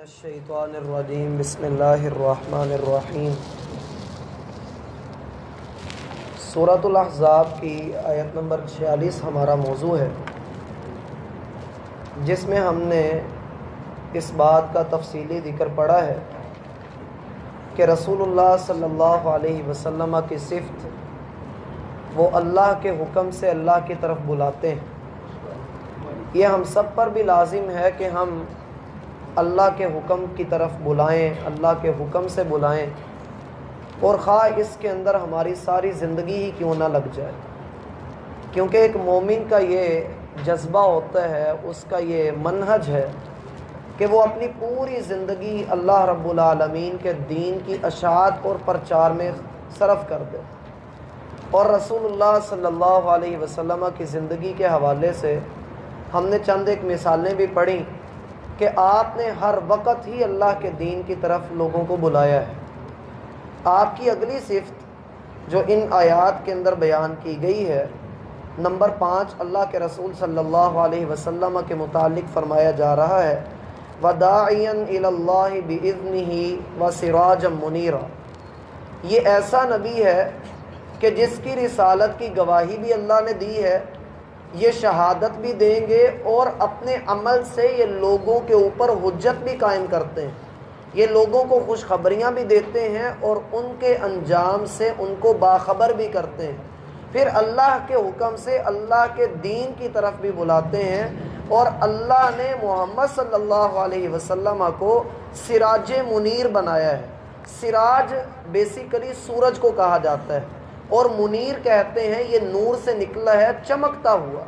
الشیطان الرجیم بسم اللہ الرحمن الرحیم۔ سورة الاحزاب کی آیت نمبر 46 ہمارا موضوع ہے، جس میں ہم نے اس بات کا تفصیلی ذکر پڑھا ہے کہ رسول اللہ صلی اللہ علیہ وسلم کی صفت وہ اللہ کے حکم سے اللہ کی طرف بلاتے ہیں۔ یہ ہم سب پر بھی لازم ہے کہ ہم اللہ کے حکم کی طرف بلائیں، اللہ کے حکم سے بلائیں، اور خواہ اس کے اندر ہماری ساری زندگی ہی کیوں نہ لگ جائے، کیونکہ ایک مومن کا یہ جذبہ ہوتا ہے، اس کا یہ منہج ہے کہ وہ اپنی پوری زندگی اللہ رب العالمین کے دین کی اشاعت اور پرچار میں صرف کر دے۔ اور رسول اللہ صلی اللہ علیہ وسلم کی زندگی کے حوالے سے ہم نے چند ایک مثالیں بھی پڑھیں کہ آپ نے ہر وقت ہی اللہ کے دین کی طرف لوگوں کو بلایا ہے۔ آپ کی اگلی صفت جو ان آیات کے اندر بیان کی گئی ہے، نمبر 5، اللہ کے رسول صلی اللہ علیہ وسلم کے متعلق فرمایا جا رہا ہے وَدَاعِيًا إِلَى اللَّهِ بِإِذْنِهِ وَسِرَاجًا مُنِيرا۔ یہ ایسا نبی ہے کہ جس کی رسالت کی گواہی بھی اللہ نے دی ہے، یہ شہادت بھی دیں گے اور اپنے عمل سے یہ لوگوں کے اوپر حجت بھی قائم کرتے ہیں، یہ لوگوں کو خوشخبریاں بھی دیتے ہیں اور ان کے انجام سے ان کو باخبر بھی کرتے ہیں، پھر اللہ کے حکم سے اللہ کے دین کی طرف بھی بلاتے ہیں۔ اور اللہ نے محمد صلی اللہ علیہ وسلم کو سراج منیر بنایا ہے۔ سراج بیسیکلی سورج کو کہا جاتا ہے، اور منیر کہتے ہیں یہ نور سے نکلا ہے، چمکتا ہوا،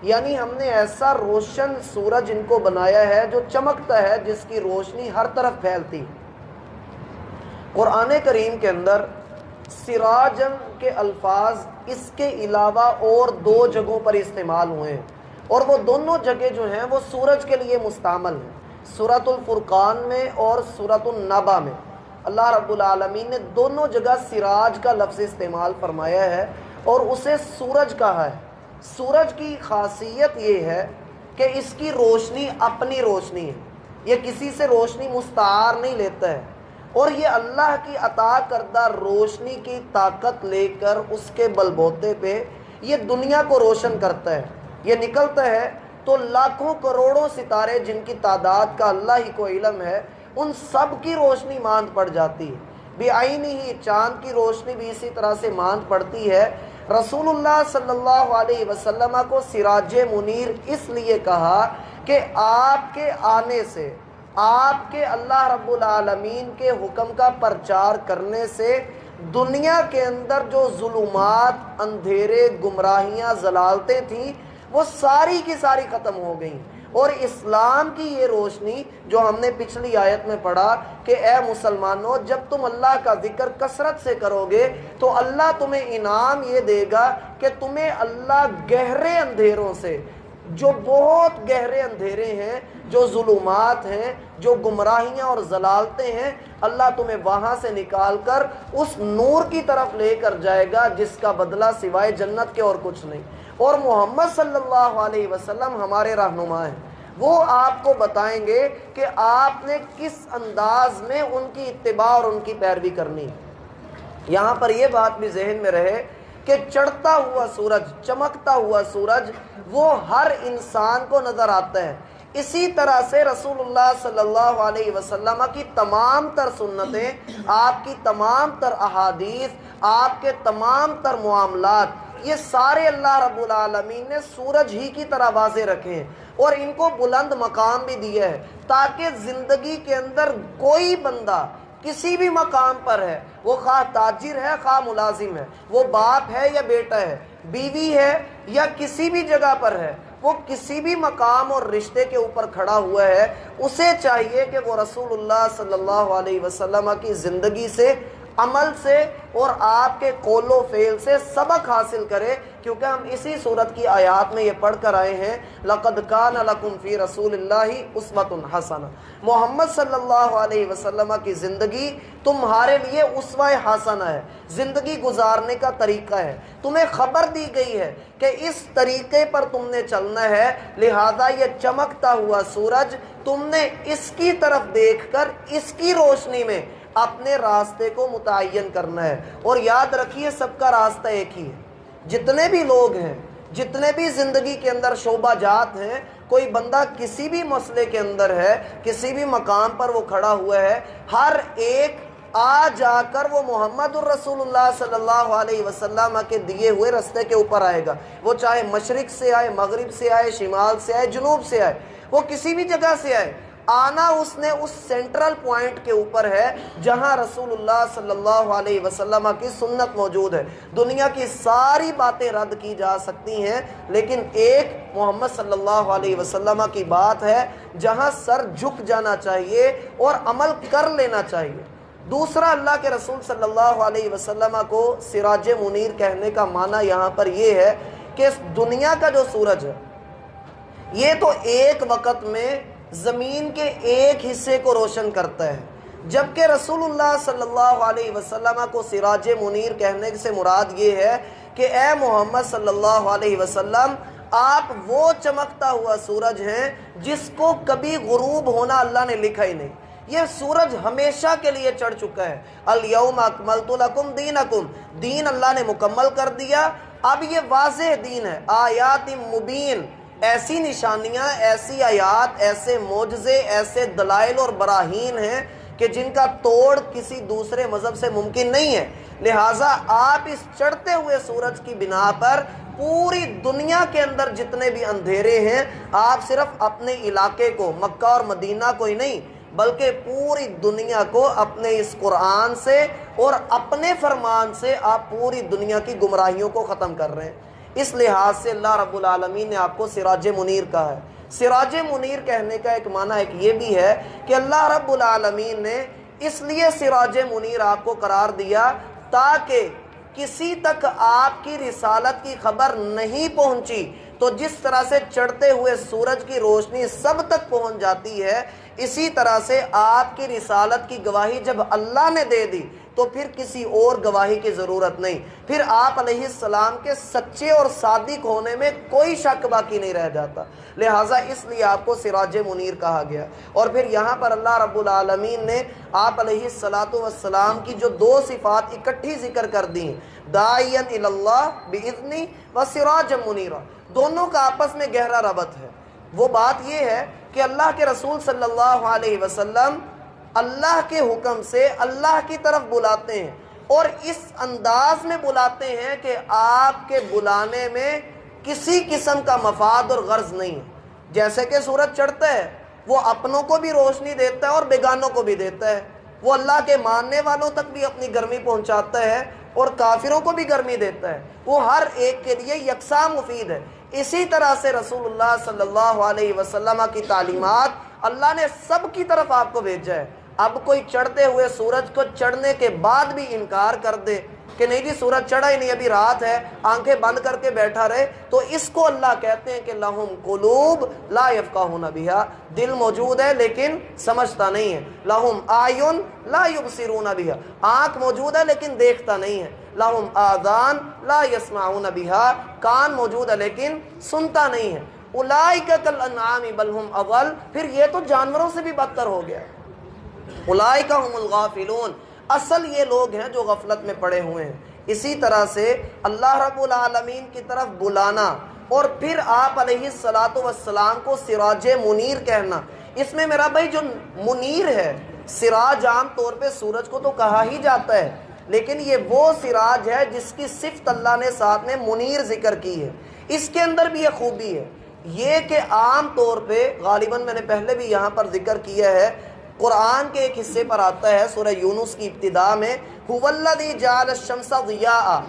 یعنی ہم نے ایسا روشن سورج ان کو بنایا ہے جو چمکتا ہے، جس کی روشنی ہر طرف پھیلتی۔ قرآن کریم کے اندر سراجن کے الفاظ اس کے علاوہ اور 2 جگہوں پر استعمال ہوئے ہیں، اور وہ دونوں جگہ جو ہیں وہ سورج کے لیے مستعمل ہیں، سورة الفرقان میں اور سورة النباء میں اللہ رب العالمین نے دونوں جگہ سراج کا لفظ استعمال فرمایا ہے اور اسے سورج کہا ہے۔ سورج کی خاصیت یہ ہے کہ اس کی روشنی اپنی روشنی ہے، یہ کسی سے روشنی مستعار نہیں لیتا ہے، اور یہ اللہ کی عطا کردہ روشنی کی طاقت لے کر اس کے بلبوتے پہ یہ دنیا کو روشن کرتا ہے۔ یہ نکلتا ہے تو لاکھوں کروڑوں ستارے جن کی تعداد کا اللہ ہی کو علم ہے، ان سب کی روشنی ماند پڑ جاتی ہے۔ بعینی ہی چاند کی روشنی بھی اسی طرح سے ماند پڑتی ہے۔ رسول اللہ صلی اللہ علیہ وسلم کو سراج منیر اس لیے کہا کہ آپ کے آنے سے، آپ کے اللہ رب العالمین کے حکم کا پرچار کرنے سے دنیا کے اندر جو ظلمات، اندھیرے، گمراہیاں، ضلالتیں تھیں، وہ ساری کی ساری ختم ہو گئیں، اور اسلام کی یہ روشنی جو ہم نے پچھلی آیت میں پڑھا کہ اے مسلمانوں، جب تم اللہ کا ذکر کثرت سے کرو گے تو اللہ تمہیں انعام یہ دے گا کہ تمہیں اللہ گہرے اندھیروں سے، جو بہت گہرے اندھیرے ہیں، جو ظلمات ہیں، جو گمراہیاں اور ضلالتیں ہیں، اللہ تمہیں وہاں سے نکال کر اس نور کی طرف لے کر جائے گا جس کا بدلہ سوائے جنت کے اور کچھ نہیں۔ اور محمد صلی اللہ علیہ وسلم ہمارے رہنما ہیں، وہ آپ کو بتائیں گے کہ آپ نے کس انداز میں ان کی اتباع اور ان کی پیروی کرنی ہے۔ یہاں پر یہ بات بھی ذہن میں رہے کہ چڑھتا ہوا سورج، چمکتا ہوا سورج وہ ہر انسان کو نظر آتا ہے۔ اسی طرح سے رسول اللہ صلی اللہ علیہ وسلم کی تمام تر سنتیں، آپ کی تمام تر احادیث، آپ کے تمام تر معاملات، یہ سارے اللہ رب العالمین نے سورج ہی کی طرح واضح رکھے ہیں، اور ان کو بلند مقام بھی دیا ہے تاکہ زندگی کے اندر کوئی بندہ کسی بھی مقام پر ہے، وہ خواہ تاجر ہے، خواہ ملازم ہے، وہ باپ ہے یا بیٹا ہے، بیوی ہے یا کسی بھی جگہ پر ہے، وہ کسی بھی مقام اور رشتے کے اوپر کھڑا ہوا ہے، اسے چاہیے کہ وہ رسول اللہ صلی اللہ علیہ وسلم کی زندگی سے عمل سے اور آپ کے قول و فعل سے سبق حاصل کرے، کیونکہ ہم اسی صورت کی آیات میں یہ پڑھ کر آئے ہیں لَقَدْ كَانَ لَكُمْ فِي رَسُولِ اللَّهِ أُسْوَةٌ حَسَنَةٌ، محمد صلی اللہ علیہ وسلم کی زندگی تمہارے لیے اسوہ حسنہ ہے، زندگی گزارنے کا طریقہ ہے، تمہیں خبر دی گئی ہے کہ اس طریقے پر تم نے چلنا ہے، لہذا یہ چمکتا ہوا سورج تم نے اس کی طرف دیکھ کر اس کی روشنی میں اپنے راستے کو متعین کرنا ہے۔ اور یاد رکھیے سب کا راستہ ایک ہی ہے، جتنے بھی لوگ ہیں، جتنے بھی زندگی کے اندر شعبہ جات ہیں، کوئی بندہ کسی بھی مسئلے کے اندر ہے، کسی بھی مقام پر وہ کھڑا ہوا ہے، ہر ایک آ جا کر وہ محمد الرسول اللہ صلی اللہ علیہ وسلم کے دیے ہوئے راستے کے اوپر آئے گا، وہ چاہے مشرق سے آئے، مغرب سے آئے، شمال سے آئے، جنوب سے آئے، وہ کسی بھی جگہ سے آئے، آنا اس نے اس سینٹرل پوائنٹ کے اوپر ہے جہاں رسول اللہ صلی اللہ علیہ وسلم کی سنت موجود ہے۔ دنیا کی ساری باتیں رد کی جا سکتی ہیں، لیکن ایک محمد صلی اللہ علیہ وسلم کی بات ہے جہاں سر جھک جانا چاہیے اور عمل کر لینا چاہیے۔ دوسرا، اللہ کے رسول صلی اللہ علیہ وسلم کو سراج منیر کہنے کا معنی یہاں پر یہ ہے کہ دنیا کا جو سورج ہے یہ تو ایک وقت میں زمین کے ایک حصے کو روشن کرتا ہے، جبکہ رسول اللہ صلی اللہ علیہ وسلم کو سراج منیر کہنے سے مراد یہ ہے کہ اے محمد صلی اللہ علیہ وسلم، آپ وہ چمکتا ہوا سورج ہیں جس کو کبھی غروب ہونا اللہ نے لکھا ہی نہیں، یہ سورج ہمیشہ کے لیے چڑھ چکا ہے۔ الیوم اکملت لکم دینکم، دین اللہ نے مکمل کر دیا، اب یہ واضح دین ہے، آیات مبین، ایسی نشانیاں، ایسی آیات، ایسے معجزے، ایسے دلائل اور براہین ہیں کہ جن کا توڑ کسی دوسرے مذہب سے ممکن نہیں ہے۔ لہٰذا آپ اس چڑھتے ہوئے سورج کی بنا پر پوری دنیا کے اندر جتنے بھی اندھیرے ہیں، آپ صرف اپنے علاقے کو، مکہ اور مدینہ کو ہی نہیں بلکہ پوری دنیا کو اپنے اس قرآن سے اور اپنے فرمان سے آپ پوری دنیا کی گمراہیوں کو ختم کر رہے ہیں۔ اس لحاظ سے اللہ رب العالمین نے آپ کو سراج منیر کہا ہے۔ سراج منیر کہنے کا ایک معنی ایک یہ بھی ہے کہ اللہ رب العالمین نے اس لیے سراج منیر آپ کو قرار دیا تاکہ کسی تک آپ کی رسالت کی خبر نہیں پہنچی تو جس طرح سے چڑھتے ہوئے سورج کی روشنی سب تک پہنچ جاتی ہے، اسی طرح سے آپ کی رسالت کی گواہی جب اللہ نے دے دی تو پھر کسی اور گواہی کی ضرورت نہیں، پھر آپ علیہ السلام کے سچے اور صادق ہونے میں کوئی شک باقی نہیں رہ جاتا، لہٰذا اس لیے آپ کو سراج منیر کہا گیا۔ اور پھر یہاں پر اللہ رب العالمین نے آپ علیہ السلام کی جو دو صفات اکٹھی ذکر کر دی ہیں، داعیا الی اللہ باذنی و سراج منیرا، دونوں کا آپس میں گہرا ربط ہے۔ وہ بات یہ ہے کہ اللہ کے رسول صلی اللہ علیہ وسلم اللہ کے حکم سے اللہ کی طرف بلاتے ہیں، اور اس انداز میں بلاتے ہیں کہ آپ کے بلانے میں کسی قسم کا مفاد اور غرض نہیں ہے۔ جیسے کہ سورج چڑھتا ہے، وہ اپنوں کو بھی روشنی دیتا ہے اور بیگانوں کو بھی دیتا ہے، وہ اللہ کے ماننے والوں تک بھی اپنی گرمی پہنچاتا ہے اور کافروں کو بھی گرمی دیتا ہے، وہ ہر ایک کے لیے یکساں مفید ہے۔ اسی طرح سے رسول اللہ صلی اللہ علیہ وسلم کی تعلیمات اللہ نے سب کی طرف آپ کو بھیجا ہے۔ اب کوئی چڑھتے ہوئے سورج کو چڑھنے کے بعد بھی انکار کر دے کہ نہیں جی سورج چڑھا ہی نہیں، ابھی رات ہے، آنکھیں بند کر کے بیٹھا رہے، تو اس کو اللہ کہتے ہیں کہ لہم قلوب لا یفقہون بہا، دل موجود ہے لیکن سمجھتا نہیں ہے، لہم اعین لا یبصرون بہا، آنکھ موجود ہے لیکن دیکھتا نہیں ہے، لہم آذان لا یسمعون بہا، کان موجود ہے لیکن سنتا نہیں ہے، اولئک کالانعام بل ہم اضل، پھر یہ تو جانوروں سے بھی بدتر ہو گیا، اولئک هم الغافلون، اصل یہ لوگ ہیں جو غفلت میں پڑے ہوئے ہیں۔ اسی طرح سے اللہ رب العالمین کی طرف بلانا اور پھر آپ علیہ السلام کو سراج منیر کہنا، اس میں میرا بھائی جو منیر ہے، سراج عام طور پہ سورج کو تو کہا ہی جاتا ہے، لیکن یہ وہ سراج ہے جس کی صفت اللہ نے ساتھ میں منیر ذکر کی ہے۔ اس کے اندر بھی یہ خوبی ہے، یہ کہ عام طور پہ غالباً میں نے پہلے بھی یہاں پر ذکر کیا ہے، قرآن کے ایک حصے پر آتا ہے سورہ یونس کی ابتدا میں، هو الذی جعل الشمس ضیاء،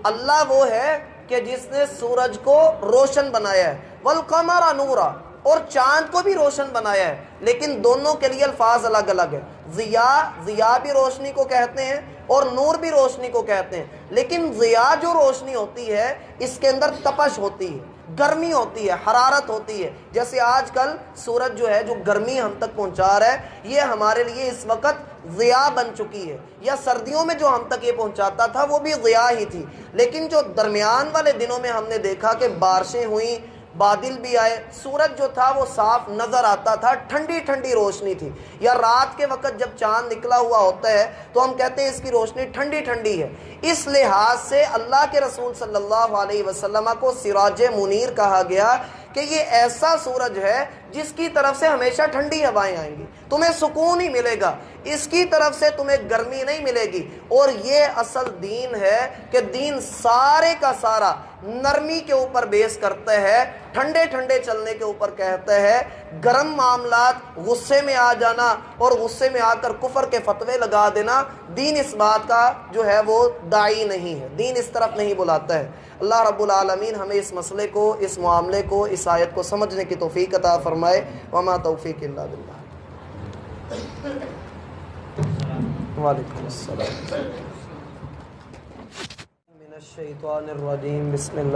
اللہ وہ ہے کہ جس نے سورج کو روشن بنایا ہے، والقمر نورا، اور چاند کو بھی روشن بنایا ہے، لیکن دونوں کے لیے الفاظ الگ الگ ہے۔ ضیاء بھی روشنی کو کہتے ہیں اور نور بھی روشنی کو کہتے ہیں، لیکن ضیاء جو روشنی ہوتی ہے اس کے اندر تپش ہوتی ہے، گرمی ہوتی ہے، حرارت ہوتی ہے۔ جیسے آج کل سورج جو ہے جو گرمی ہم تک پہنچا رہا ہے، یہ ہمارے لیے اس وقت ضیاء بن چکی ہے، یا سردیوں میں جو ہم تک یہ پہنچاتا تھا وہ بھی ضیاء ہی تھی۔ لیکن جو درمیان والے دنوں میں ہم نے دیکھا کہ بارشیں ہوئیں، بادل بھی آئے، سورج جو تھا وہ صاف نظر آتا تھا، ٹھنڈی ٹھنڈی روشنی تھی۔ یا رات کے وقت جب چاند نکلا ہوا ہوتا ہے تو ہم کہتے ہیں اس کی روشنی ٹھنڈی ٹھنڈی ہے۔ اس لحاظ سے اللہ کے رسول صلی اللہ علیہ وسلم کو سراج منیر کہا گیا کہ یہ ایسا سورج ہے جس کی طرف سے ہمیشہ ٹھنڈی ہوائیں آئیں گی، تمہیں سکون ہی ملے گا، اس کی طرف سے تمہیں گرمی نہیں ملے گی۔ اور یہ اصل دین ہے کہ دین سارے کا سارا نرمی کے اوپر بیس کرتا ہے، ٹھنڈے ٹھنڈے چلنے کے اوپر کہتا ہے۔ گرم معاملات، غصے میں آ جانا اور غصے میں آ کر کفر کے فتوے لگا دینا، دین اس بات کا جو ہے وہ داعی نہیں ہے، دین اس طرف نہیں بلاتا ہے۔ اللہ رب العالمین ہمیں اس مسئلے کو، اس معاملے کو، اس آیت کو سمجھنے کی توفیق عطا فرمائے۔ وما توفیق الا باللہ۔ وعلیکم السلام من الشیطان الرجیم، بسم اللہ